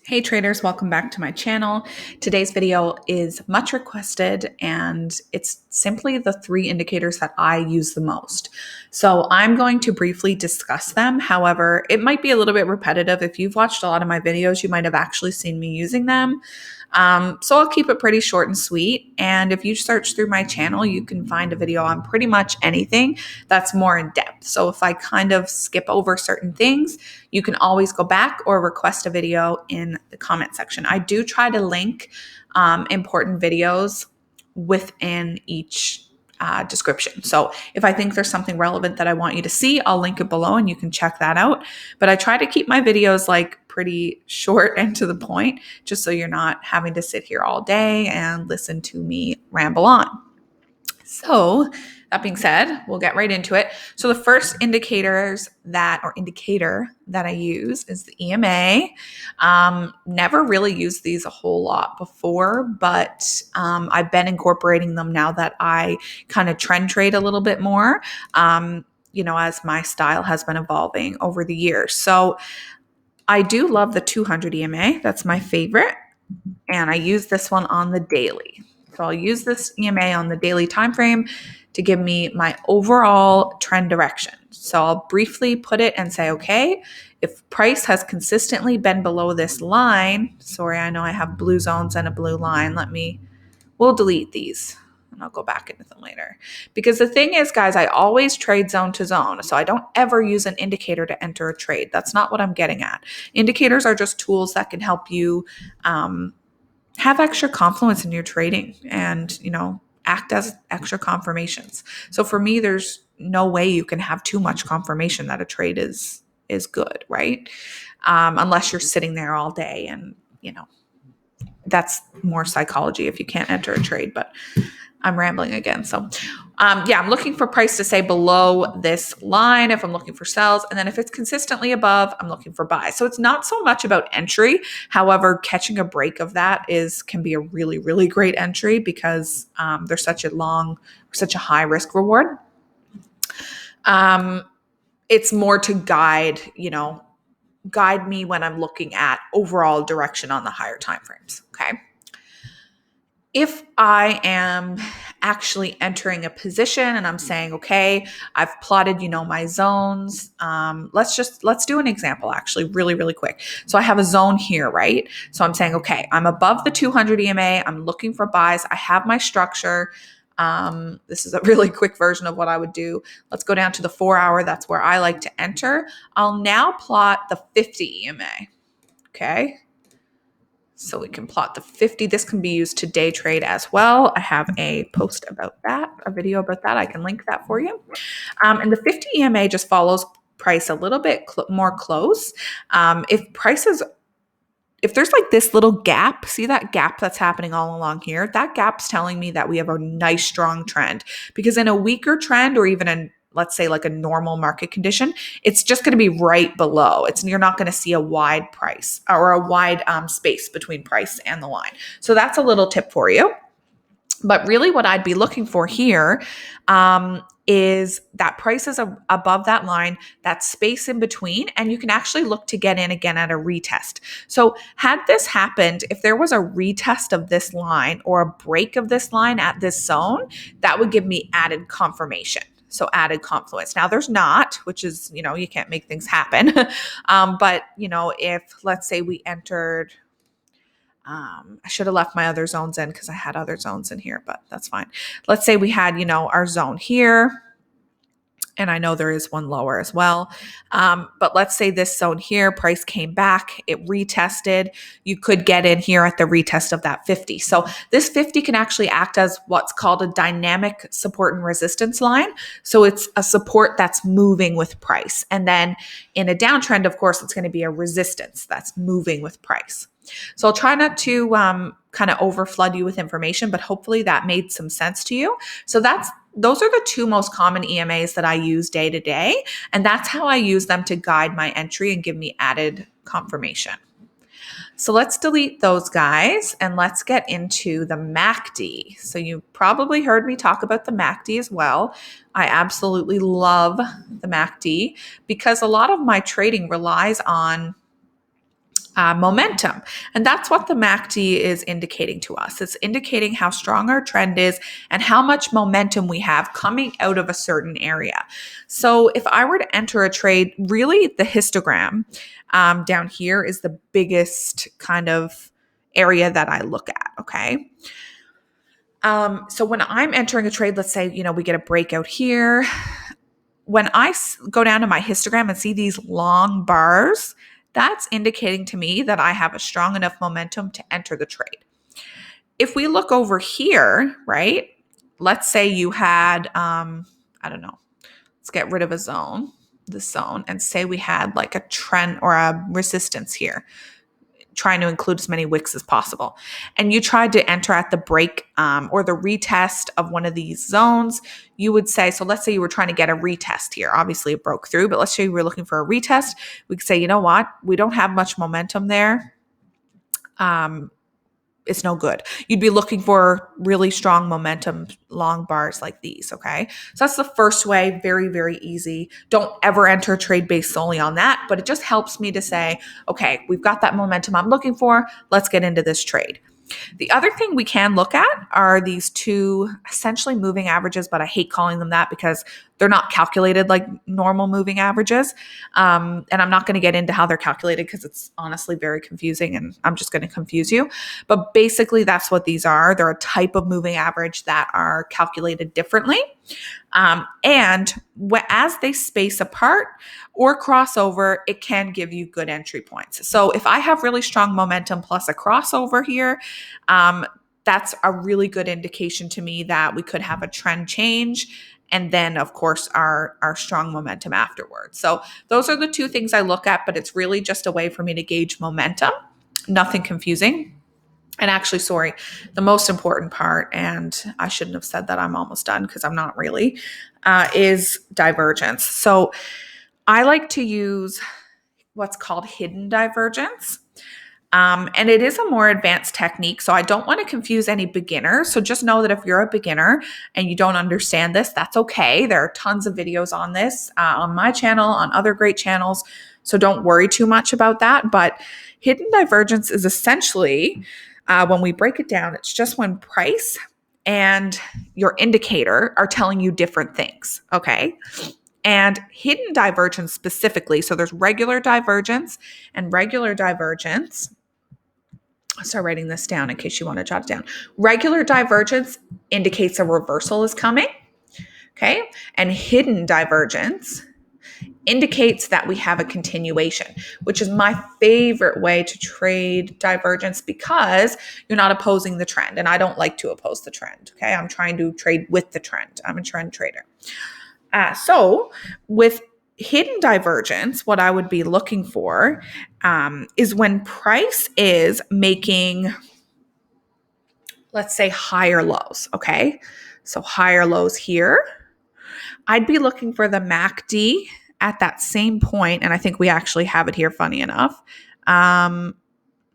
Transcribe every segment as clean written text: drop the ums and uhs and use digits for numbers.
Hey traders, welcome back to my channel. Today's video is much requested and it's simply the three indicators that I use the most. So I'm going to briefly discuss them. However, it might be a little bit repetitive. If you've watched a lot of my videos, you might have actually seen me using them. So I'll keep it pretty short and sweet. And if you search through my channel, you can find a video on pretty much anything that's more in depth. So if I kind of skip over certain things, you can always go back or request a video in the comment section. I do try to link important videos within each description. So if I think there's something relevant that I want you to see, I'll link it below and you can check that out. But I try to keep my videos like pretty short and to the point, just so you're not having to sit here all day and listen to me ramble on. So that being said, we'll get right into it. So the first indicator that I use is the EMA. Never really used these a whole lot before, but I've been incorporating them now that I kind of trend trade a little bit more, as my style has been evolving over the years. So I do love the 200 EMA. That's my favorite. And I use this one on the daily. So I'll use this EMA on the daily time frame to give me my overall trend direction. So I'll briefly put it and say, okay, if price has consistently been below this line, sorry, I know I have blue zones and a blue line. We'll delete these and I'll go back into them later. Because the thing is, guys, I always trade zone to zone. So I don't ever use an indicator to enter a trade. That's not what I'm getting at. Indicators are just tools that can help you have extra confluence in your trading and, act as extra confirmations. So for me, there's no way you can have too much confirmation that a trade is good, right? Unless you're sitting there all day and, that's more psychology if you can't enter a trade, but I'm rambling again. So I'm looking for price to say below this line if I'm looking for sells. And then if it's consistently above, I'm looking for buys. So it's not so much about entry. However, catching a break of that can be a really, really great entry because there's such a high risk reward. It's more to guide me when I'm looking at overall direction on the higher time frames. Okay. If I am actually entering a position and I'm saying, okay, I've plotted, my zones. Let's do an example actually really, really quick. So I have a zone here, right? So I'm saying, okay, I'm above the 200 EMA. I'm looking for buys. I have my structure. This is a really quick version of what I would do. Let's go down to the 4 hour. That's where I like to enter. I'll now plot the 50 EMA. Okay. So we can plot the 50. This can be used to day trade as well. I have a post about that, a video about that. I can link that for you. And the 50 EMA just follows price a little bit more close. If there's like this little gap, see that gap that's happening all along here? That gap's telling me that we have a nice strong trend, because in a weaker trend or even in, let's say, like a normal market condition, it's just going to be right below. You're not going to see a wide price or a wide space between price and the line. So that's a little tip for you. But really what I'd be looking for here is that price is above that line, that space in between, and you can actually look to get in again at a retest. So had this happened, if there was a retest of this line or a break of this line at this zone, that would give me added confirmation. So added confluence. Now there's not, which is, you can't make things happen. But, if let's say we entered, I should have left my other zones in because I had other zones in here, but that's fine. Let's say we had, our zone here. And I know there is one lower as well. But let's say this zone here, price came back, it retested. You could get in here at the retest of that 50. So this 50 can actually act as what's called a dynamic support and resistance line. So it's a support that's moving with price. And then in a downtrend, of course, it's going to be a resistance that's moving with price. So I'll try not to kind of overflood you with information, but hopefully that made some sense to you. So those are the two most common EMAs that I use day to day. And that's how I use them to guide my entry and give me added confirmation. So let's delete those guys and let's get into the MACD. So you probably heard me talk about the MACD as well. I absolutely love the MACD because a lot of my trading relies on momentum. And that's what the MACD is indicating to us. It's indicating how strong our trend is and how much momentum we have coming out of a certain area. So if I were to enter a trade, really the histogram down here is the biggest kind of area that I look at. Okay. So when I'm entering a trade, let's say, we get a breakout here. When I go down to my histogram and see these long bars, that's indicating to me that I have a strong enough momentum to enter the trade. If we look over here, right, let's say you had, I don't know, let's get rid of this zone, and say we had like a trend or a resistance here, trying to include as many wicks as possible. And you tried to enter at the break or the retest of one of these zones, you would say, so let's say you were trying to get a retest here. Obviously it broke through, but let's say you were looking for a retest. We could say, you know what? We don't have much momentum there. It's no good. You'd be looking for really strong momentum, long bars like these, okay? So that's the first way, very, very easy. Don't ever enter a trade based solely on that, but it just helps me to say, okay, we've got that momentum I'm looking for. Let's get into this trade. The other thing we can look at are these two essentially moving averages, but I hate calling them that because they're not calculated like normal moving averages. And I'm not going to get into how they're calculated because it's honestly very confusing and I'm just going to confuse you. But basically, that's what these are. They're a type of moving average that are calculated differently. And as they space apart or crossover, it can give you good entry points. So if I have really strong momentum plus a crossover here, that's a really good indication to me that we could have a trend change. And then, of course, our strong momentum afterwards. So those are the two things I look at, but it's really just a way for me to gauge momentum. Nothing confusing. And actually, sorry, the most important part, and I shouldn't have said that, I'm almost done because I'm not really, is divergence. So I like to use what's called hidden divergence. And it is a more advanced technique. So I don't want to confuse any beginners. So just know that if you're a beginner and you don't understand this, that's okay. There are tons of videos on this on my channel, on other great channels. So don't worry too much about that. But hidden divergence is essentially, when we break it down, it's just when price and your indicator are telling you different things. Okay. And hidden divergence specifically, so there's regular divergence and regular divergence. I'll start writing this down in case you want to jot it down. Regular divergence indicates a reversal is coming, okay? And hidden divergence indicates that we have a continuation, which is my favorite way to trade divergence because you're not opposing the trend. And I don't like to oppose the trend, okay? I'm trying to trade with the trend. I'm a trend trader. So with hidden divergence, what I would be looking for is when price is making, let's say, higher lows, okay? So higher lows here. I'd be looking for the MACD at that same point, and I think we actually have it here, funny enough.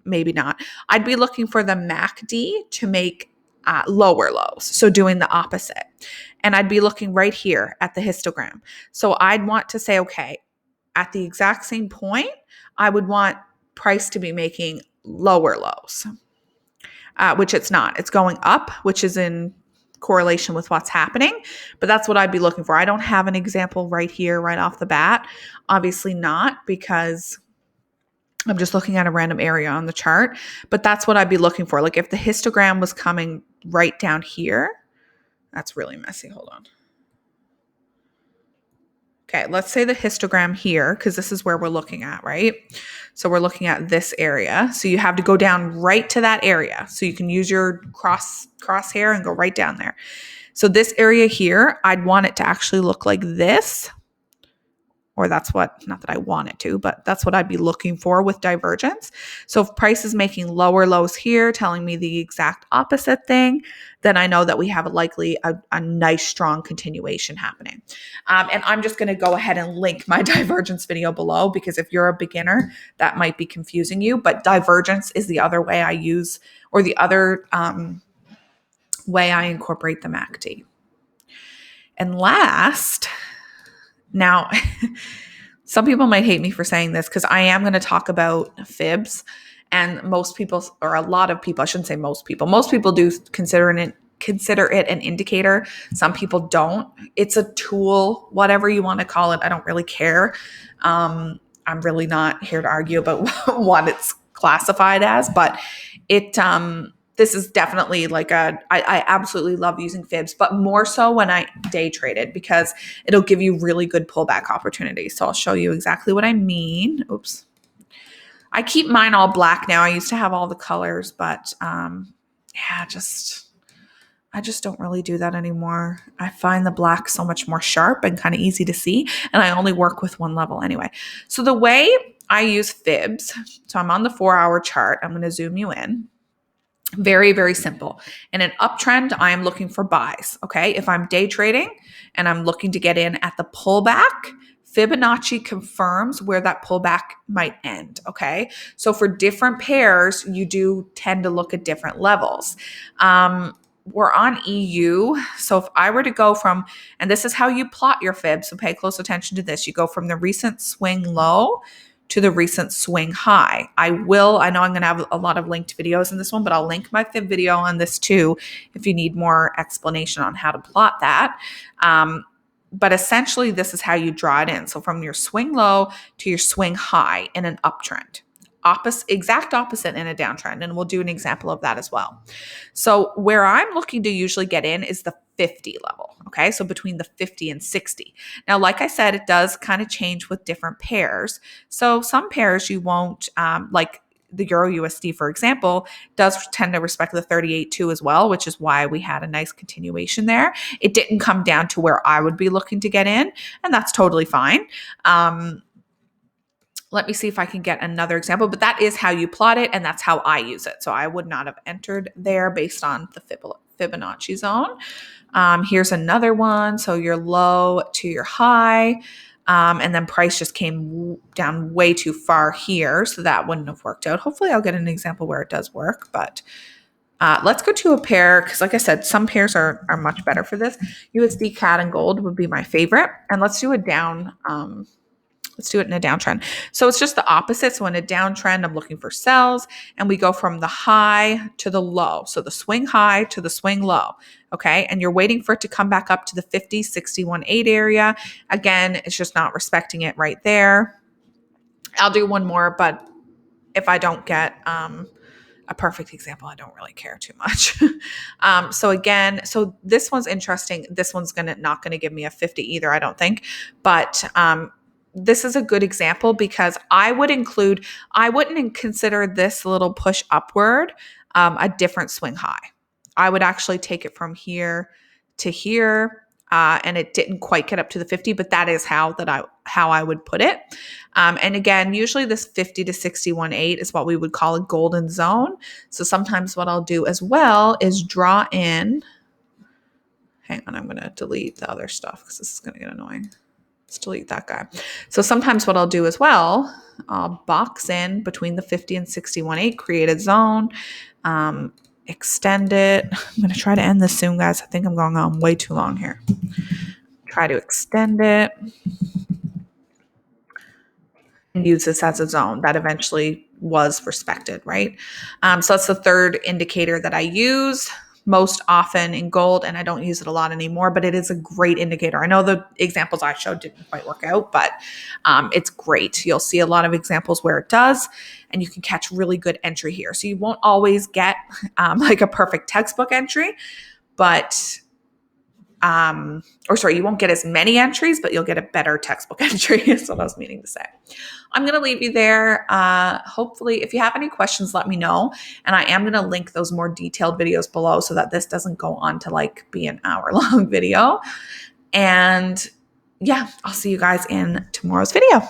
Maybe not. I'd be looking for the MACD to make lower lows, so doing the opposite. And I'd be looking right here at the histogram. So I'd want to say, okay, at the exact same point, I would want price to be making lower lows, which it's not. It's going up, which is in correlation with what's happening, but that's what I'd be looking for. I don't have an example right here, right off the bat. Obviously not, because I'm just looking at a random area on the chart, but that's what I'd be looking for. Like if the histogram was coming right down here, that's really messy. Hold on. Okay, let's say the histogram here, because this is where we're looking at, right? So we're looking at this area. So you have to go down right to that area. So you can use your crosshair and go right down there. So this area here, I'd want it to actually look like this. Or that's what, not that I want it to, but that's what I'd be looking for with divergence. So if price is making lower lows here, telling me the exact opposite thing, then I know that we have likely a nice, strong continuation happening. And I'm just going to go ahead and link my divergence video below, because if you're a beginner, that might be confusing you. But divergence is the other way I use, or the other way I incorporate the MACD. And last, now, Some people might hate me for saying this because I am going to talk about fibs, and most people, or a lot of people, I shouldn't say most people do consider it an indicator. Some people don't. It's a tool, whatever you want to call it. I don't really care. I'm really not here to argue about what it's classified as, but it this is definitely like I absolutely love using fibs, but more so when I day traded because it'll give you really good pullback opportunities. So I'll show you exactly what I mean. Oops. I keep mine all black now. I used to have all the colors, but yeah, I just don't really do that anymore. I find the black so much more sharp and kind of easy to see, and I only work with one level anyway. So the way I use fibs, so I'm on the 4-hour chart. I'm going to zoom you in. Very, very simple. In an uptrend, I am looking for buys. Okay. If I'm day trading and I'm looking to get in at the pullback, Fibonacci confirms where that pullback might end. Okay. So for different pairs, you do tend to look at different levels. We're on EU. So if I were to go from, and this is how you plot your fib, so pay close attention to this. You go from the recent swing low to the recent swing high. I know I'm going to have a lot of linked videos in this one, but I'll link my fib video on this too if you need more explanation on how to plot that. But essentially, this is how you draw it in. So from your swing low to your swing high in an uptrend. Exact opposite in a downtrend. And we'll do an example of that as well. So where I'm looking to usually get in is the 50 level. Okay. So between the 50 and 60. Now, like I said, it does kind of change with different pairs. So some pairs you won't, like the Euro USD, for example, does tend to respect the 38.2 as well, which is why we had a nice continuation there. It didn't come down to where I would be looking to get in, and that's totally fine. Let me see if I can get another example, but that is how you plot it, and that's how I use it. So I would not have entered there based on the Fibonacci zone. Here's another one. So your low to your high, and then price just came down way too far here, so that wouldn't have worked out. Hopefully I'll get an example where it does work, but let's go to a pair because, like I said, some pairs are much better for this. USD CAD and gold would be my favorite, and let's do a down. Let's do it in a downtrend. So it's just the opposite. So in a downtrend, I'm looking for sells, and we go from the high to the low. So the swing high to the swing low. Okay. And you're waiting for it to come back up to the 50, 61.8 area. Again, it's just not respecting it right there. I'll do one more, but if I don't get a perfect example, I don't really care too much. So this one's interesting. This one's not going to give me a 50 either, I don't think. But this is a good example because I wouldn't consider this little push upward a different swing high. I would actually take it from here to here, and it didn't quite get up to the 50, but that is how I would put it. And again, usually this 50 to 61.8 is what we would call a golden zone. So sometimes what I'll do as well is draw in. Hang on, I'm going to delete the other stuff because this is going to get annoying. Let's delete that guy. So sometimes what I'll do as well, I'll box in between the 50 and 61.8, create a zone, extend it. I'm going to try to end this soon, guys. I think I'm going on way too long here. Try to extend it and use this as a zone that eventually was respected, right? So that's the third indicator that I use most often in gold, and I don't use it a lot anymore, but it is a great indicator. I know the examples I showed didn't quite work out, but it's great. You'll see a lot of examples where it does, and you can catch really good entry here. So you won't always get like a perfect textbook entry, but you won't get as many entries, but you'll get a better textbook entry is what I was meaning to say. I'm going to leave you there. Hopefully, if you have any questions, let me know. And I am going to link those more detailed videos below so that this doesn't go on to like be an hour-long video. And yeah, I'll see you guys in tomorrow's video.